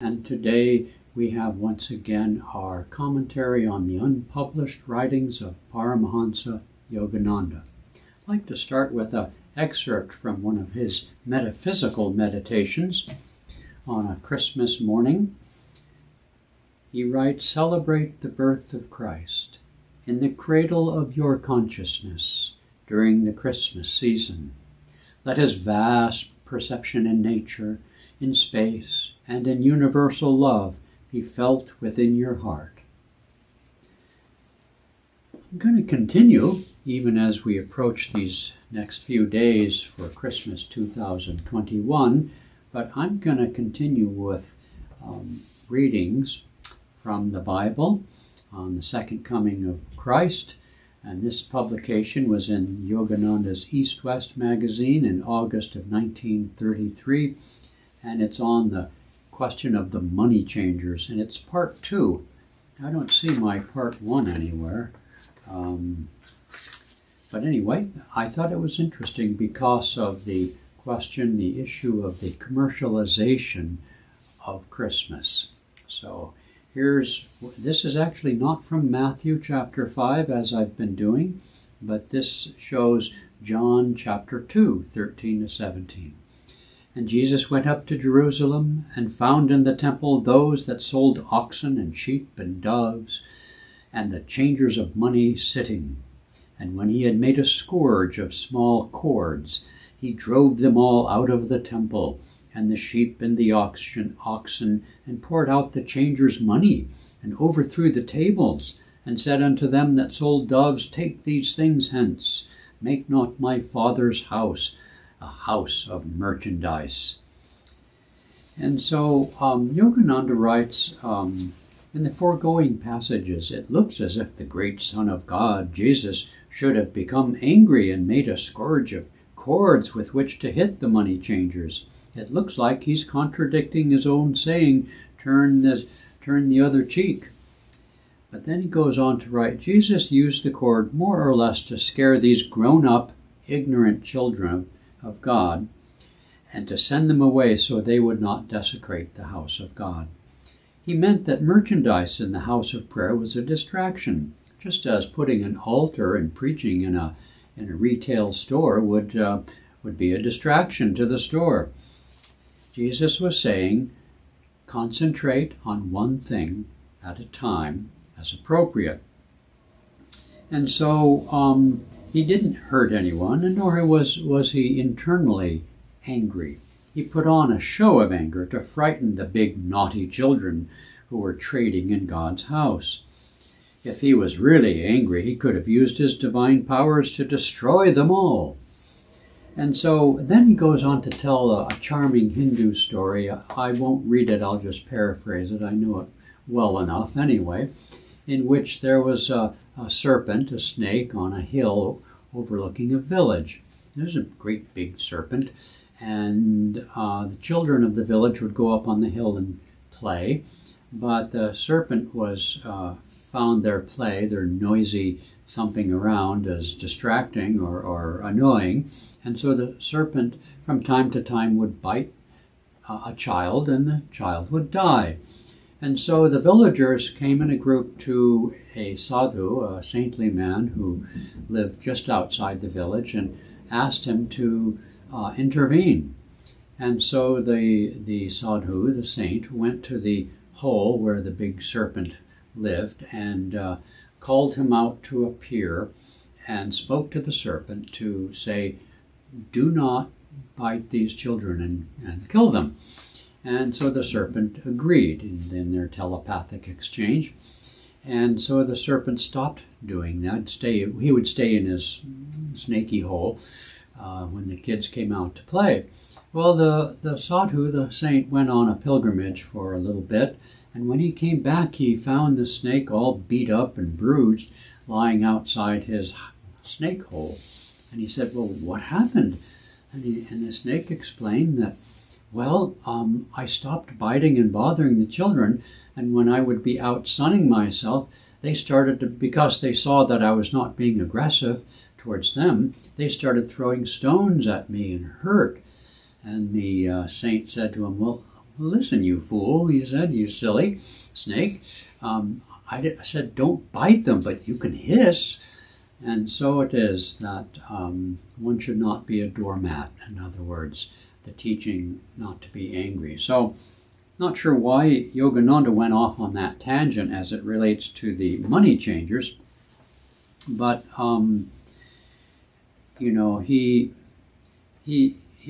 And today we have once again our commentary on the unpublished writings of Paramhansa Yogananda. I'd like to start with an excerpt from one of his metaphysical meditations on a Christmas morning. He writes, "Celebrate the birth of Christ in the cradle of your consciousness during the Christmas season. Let his vast perception in nature, in space, and in universal love be felt within your heart." I'm going to continue, even as we approach these next few days for Christmas 2021, but I'm going to continue with readings from the Bible on the second coming of Christ. And this publication was in Yogananda's East-West magazine in August of 1933. And it's on the question of the money changers, and it's part 2. I don't see my part 1 anywhere. But anyway, I thought it was interesting because of the question, the issue of the commercialization of Christmas. So this is actually not from Matthew chapter 5 as I've been doing, but this shows John chapter 2, 13 to 17. "And Jesus went up to Jerusalem, and found in the temple those that sold oxen and sheep and doves, and the changers of money sitting. And when he had made a scourge of small cords, he drove them all out of the temple, and the sheep and the oxen, and poured out the changers' money, and overthrew the tables, and said unto them that sold doves, Take these things hence, make not my Father's house a house of merchandise." And so Yogananda writes, in the foregoing passages, it looks as if the great Son of God, Jesus, should have become angry and made a scourge of cords with which to hit the money changers. It looks like he's contradicting his own saying, turn the other cheek. But then he goes on to write, Jesus used the cord more or less to scare these grown-up, ignorant children of God, and to send them away so they would not desecrate the house of God. He meant that merchandise in the house of prayer was a distraction, just as putting an altar and preaching in a retail store would be a distraction to the store. Jesus was saying, concentrate on one thing at a time as appropriate. And so he didn't hurt anyone, and nor was he internally angry. He put on a show of anger to frighten the big naughty children who were trading in God's house. If he was really angry, he could have used his divine powers to destroy them all. And so then he goes on to tell a charming Hindu story. I won't read it, I'll just paraphrase it. I know it well enough anyway, in which there was a serpent, a snake, on a hill overlooking a village. There's a great big serpent, and the children of the village would go up on the hill and play, but the serpent found their play, their noisy thumping around, as distracting or annoying, and so the serpent from time to time would bite a child, and the child would die. And so the villagers came in a group to a sadhu, a saintly man who lived just outside the village, and asked him to intervene. And so the sadhu, the saint, went to the hole where the big serpent lived and called him out to appear and spoke to the serpent to say, "Do not bite these children and kill them." And so the serpent agreed in their telepathic exchange. And so the serpent stopped doing that. He would stay in his snaky hole when the kids came out to play. Well, the sadhu, the saint, went on a pilgrimage for a little bit. And when he came back, he found the snake all beat up and bruised, lying outside his snake hole. And he said, "Well, what happened?" And the snake explained that, "Well, I stopped biting and bothering the children, and when I would be out sunning myself, they started to, because they saw that I was not being aggressive towards them, they started throwing stones at me and hurt." And the saint said to him, "Well, listen, you fool, he said, you silly snake. I said, don't bite them, but you can hiss. And so it is that one should not be a doormat. In other words, the teaching not to be angry. So, not sure why Yogananda went off on that tangent as it relates to the money changers, but he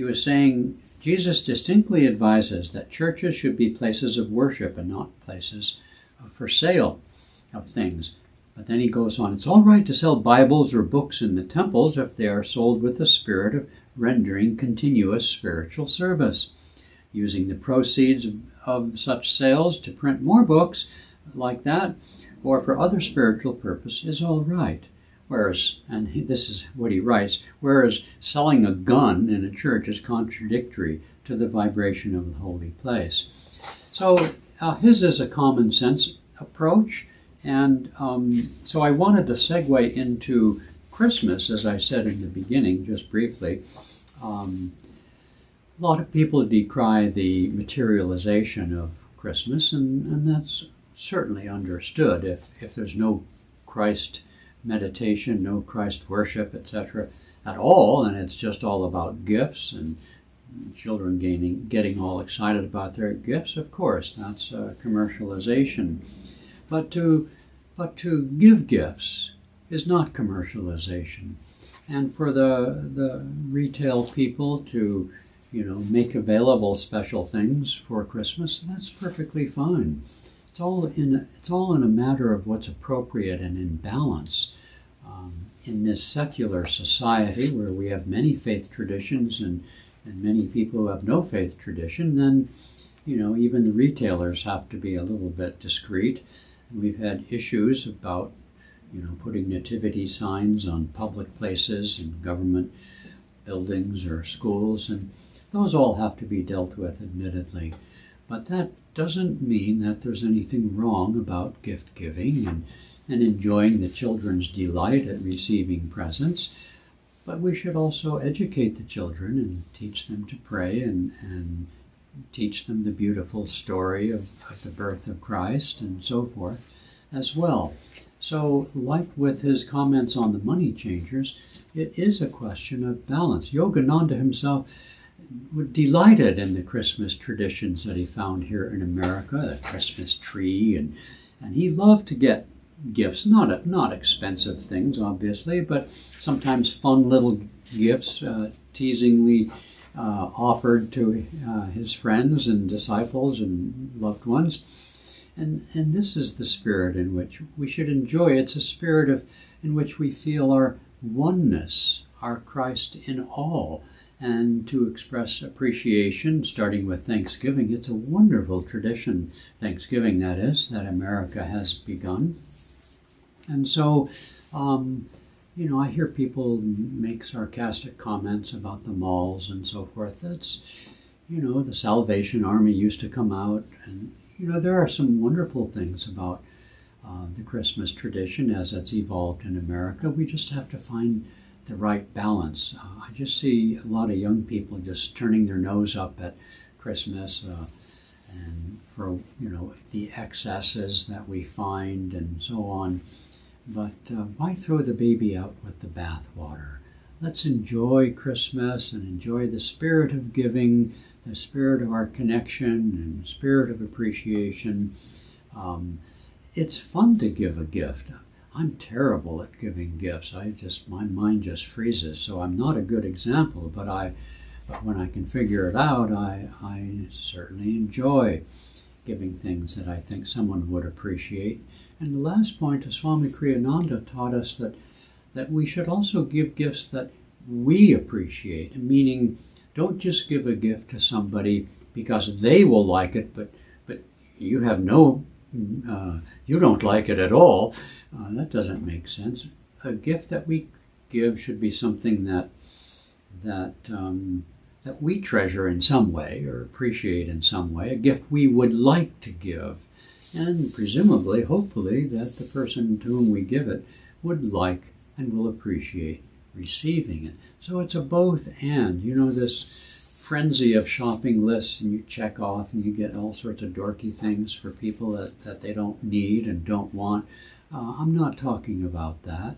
was saying Jesus distinctly advises that churches should be places of worship and not places for sale of things. But then he goes on, it's all right to sell Bibles or books in the temples if they are sold with the spirit of rendering continuous spiritual service. Using the proceeds of such sales to print more books like that or for other spiritual purpose is all right. Whereas, and this is what he writes, whereas selling a gun in a church is contradictory to the vibration of the holy place. So his is a common sense approach, and so I wanted to segue into Christmas, as I said in the beginning, just briefly. A lot of people decry the materialization of Christmas, and that's certainly understood. If there's no Christ meditation, no Christ worship, etc. at all, and it's just all about gifts and children getting all excited about their gifts, of course, that's commercialization. But to give gifts is not commercialization. And for the retail people to, make available special things for Christmas, that's perfectly fine. It's all in a matter of what's appropriate and in balance. In this secular society where we have many faith traditions and many people who have no faith tradition, then even the retailers have to be a little bit discreet. We've had issues about putting nativity signs on public places and government buildings or schools, and those all have to be dealt with, admittedly. But that doesn't mean that there's anything wrong about gift giving and enjoying the children's delight at receiving presents. But we should also educate the children and teach them to pray and teach them the beautiful story of the birth of Christ and so forth as well. So, like with his comments on the money changers, it is a question of balance. Yogananda himself was delighted in the Christmas traditions that he found here in America, the Christmas tree, and he loved to get gifts, not expensive things, obviously, but sometimes fun little gifts, teasingly offered to his friends and disciples and loved ones. And this is the spirit in which we should enjoy. It's a spirit in which we feel our oneness, our Christ in all, and to express appreciation, starting with Thanksgiving. It's a wonderful tradition, Thanksgiving that is, that America has begun. And so, I hear people make sarcastic comments about the malls and so forth. That's, the Salvation Army used to come out, and, there are some wonderful things about the Christmas tradition as it's evolved in America. We just have to find the right balance. I just see a lot of young people just turning their nose up at Christmas and for, the excesses that we find and so on. But why throw the baby out with the bathwater? Let's enjoy Christmas and enjoy the spirit of giving, the spirit of our connection and spirit of appreciation. It's fun to give a gift. I'm terrible at giving gifts. My mind just freezes. So I'm not a good example, but when I can figure it out, I certainly enjoy giving things that I think someone would appreciate. And the last point, Swami Kriyananda taught us that we should also give gifts that we appreciate, meaning don't just give a gift to somebody because they will like it, but you have you don't like it at all. That doesn't make sense. A gift that we give should be something that we treasure in some way or appreciate in some way, a gift we would like to give. And presumably, hopefully, that the person to whom we give it would like and will appreciate receiving it. So it's a both and. This frenzy of shopping lists, and you check off and you get all sorts of dorky things for people that they don't need and don't want. I'm not talking about that,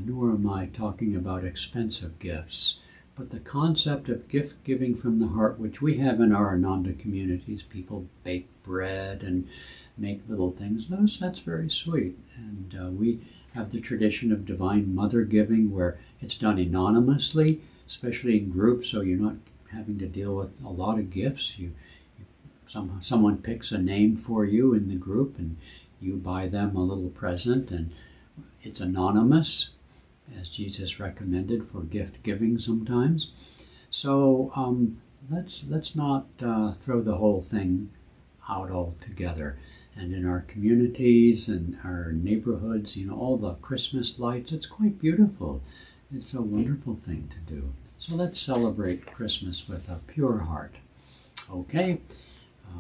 nor am I talking about expensive gifts. But the concept of gift giving from the heart, which we have in our Ananda communities, people bake bread and make little things, that's very sweet. And we have the tradition of Divine Mother giving, where it's done anonymously, especially in groups, so you're not having to deal with a lot of gifts. Someone picks a name for you in the group, and you buy them a little present, and it's anonymous, as Jesus recommended for gift giving sometimes. So let's not throw the whole thing out altogether. And in our communities and our neighborhoods, all the Christmas lights, it's quite beautiful. It's a wonderful thing to do. So let's celebrate Christmas with a pure heart. Okay,